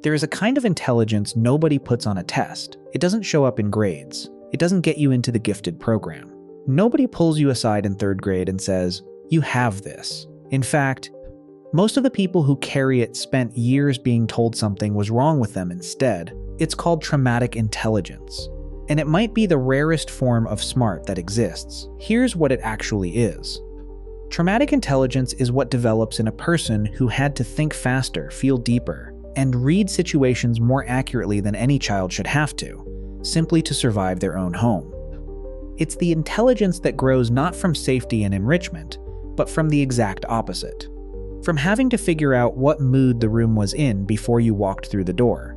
There is a kind of intelligence nobody puts on a test. It doesn't show up in grades. It doesn't get you into the gifted program. Nobody pulls you aside in 3rd grade and says, "You have this." In fact, most of the people who carry it spent years being told something was wrong with them instead. It's called traumatic intelligence. And it might be the rarest form of smart that exists. Here's what it actually is. Traumatic intelligence is what develops in a person who had to think faster, feel deeper, and read situations more accurately than any child should have to, simply to survive their own home. It's the intelligence that grows not from safety and enrichment, but from the exact opposite. From having to figure out what mood the room was in before you walked through the door.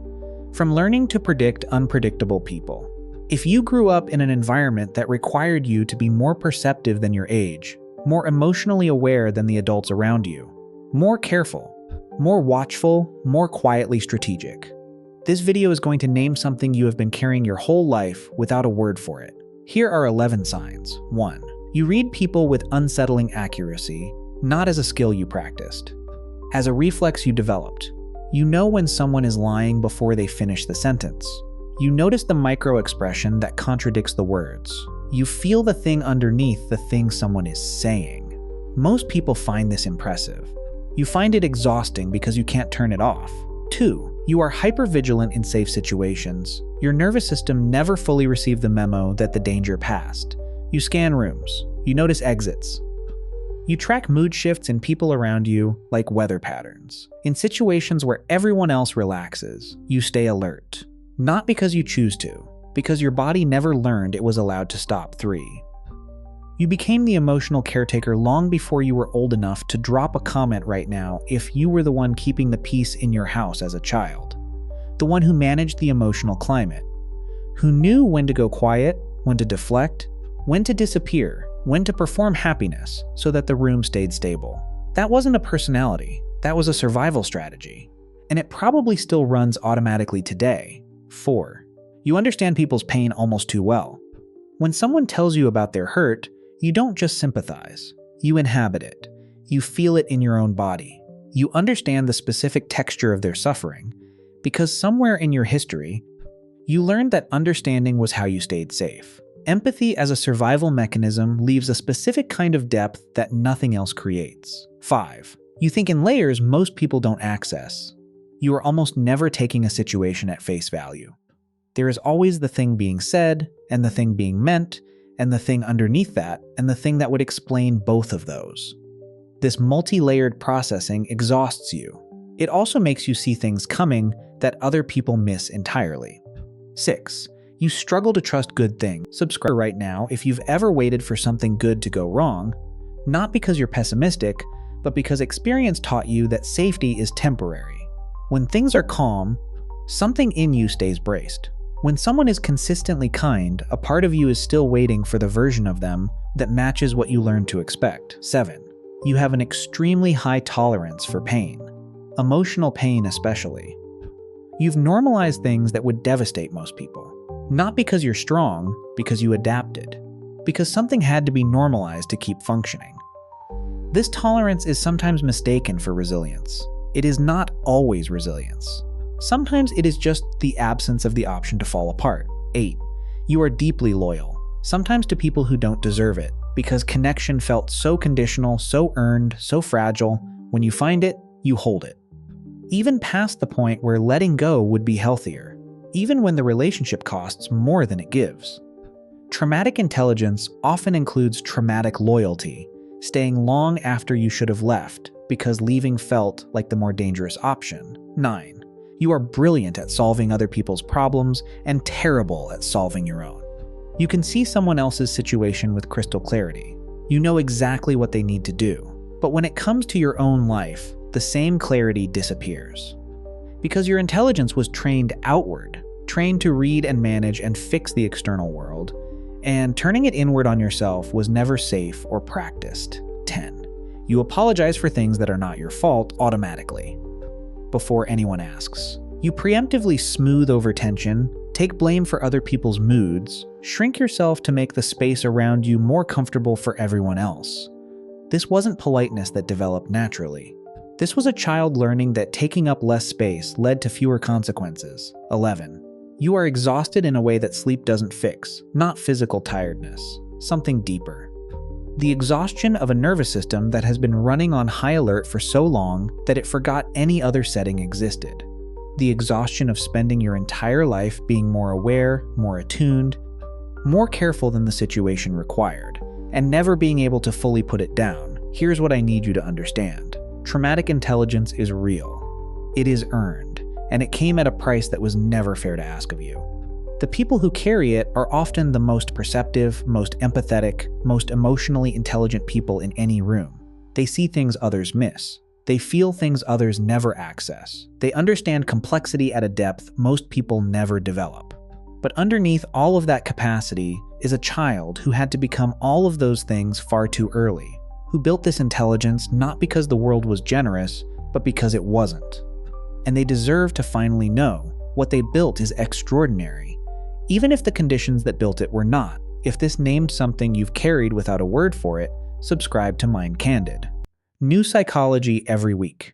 From learning to predict unpredictable people. If you grew up in an environment that required you to be more perceptive than your age, more emotionally aware than the adults around you, more careful, more watchful, more quietly strategic. This video is going to name something you have been carrying your whole life without a word for it. Here are 11 signs. 1. You read people with unsettling accuracy, not as a skill you practiced. As a reflex you developed. You know when someone is lying before they finish the sentence. You notice the micro-expression that contradicts the words. You feel the thing underneath the thing someone is saying. Most people find this impressive. You find it exhausting because you can't turn it off. 2. You are hypervigilant in safe situations. Your nervous system never fully received the memo that the danger passed. You scan rooms. You notice exits. You track mood shifts in people around you like weather patterns. In situations where everyone else relaxes, you stay alert. Not because you choose to, because your body never learned it was allowed to stop. 3. You became the emotional caretaker long before you were old enough to drop a comment right now if you were the one keeping the peace in your house as a child. The one who managed the emotional climate. Who knew when to go quiet, when to deflect, when to disappear, when to perform happiness so that the room stayed stable. That wasn't a personality, that was a survival strategy. And it probably still runs automatically today. 4. You understand people's pain almost too well. When someone tells you about their hurt, you don't just sympathize. You inhabit it. You feel it in your own body. You understand the specific texture of their suffering, because somewhere in your history, you learned that understanding was how you stayed safe. Empathy as a survival mechanism leaves a specific kind of depth that nothing else creates. 5. You think in layers most people don't access. You are almost never taking a situation at face value. There is always the thing being said, and the thing being meant, and the thing underneath that, and the thing that would explain both of those. This multi-layered processing exhausts you. It also makes you see things coming that other people miss entirely. 6. You struggle to trust good things. Subscribe right now if you've ever waited for something good to go wrong, not because you're pessimistic, but because experience taught you that safety is temporary. When things are calm, something in you stays braced. When someone is consistently kind, a part of you is still waiting for the version of them that matches what you learned to expect. 7. You have an extremely high tolerance for pain. Emotional pain especially. You've normalized things that would devastate most people. Not because you're strong, because you adapted. Because something had to be normalized to keep functioning. This tolerance is sometimes mistaken for resilience. It is not always resilience. Sometimes it is just the absence of the option to fall apart. 8. You are deeply loyal, sometimes to people who don't deserve it, because connection felt so conditional, so earned, so fragile. When you find it, you hold it. Even past the point where letting go would be healthier, even when the relationship costs more than it gives. Traumatic intelligence often includes traumatic loyalty, staying long after you should have left, because leaving felt like the more dangerous option. 9. You are brilliant at solving other people's problems and terrible at solving your own. You can see someone else's situation with crystal clarity. You know exactly what they need to do. But when it comes to your own life, the same clarity disappears. Because your intelligence was trained outward, trained to read and manage and fix the external world, and turning it inward on yourself was never safe or practiced. 10. You apologize for things that are not your fault automatically, before anyone asks. You preemptively smooth over tension, take blame for other people's moods, shrink yourself to make the space around you more comfortable for everyone else. This wasn't politeness that developed naturally. This was a child learning that taking up less space led to fewer consequences. 11. You are exhausted in a way that sleep doesn't fix, not physical tiredness, something deeper. The exhaustion of a nervous system that has been running on high alert for so long that it forgot any other setting existed. The exhaustion of spending your entire life being more aware, more attuned, more careful than the situation required, and never being able to fully put it down. Here's what I need you to understand. Traumatic intelligence is real. It is earned, and it came at a price that was never fair to ask of you. The people who carry it are often the most perceptive, most empathetic, most emotionally intelligent people in any room. They see things others miss. They feel things others never access. They understand complexity at a depth most people never develop. But underneath all of that capacity is a child who had to become all of those things far too early, who built this intelligence not because the world was generous, but because it wasn't. And they deserve to finally know what they built is extraordinary, even if the conditions that built it were not. If this named something you've carried without a word for it, subscribe to Mind Candid. New psychology every week.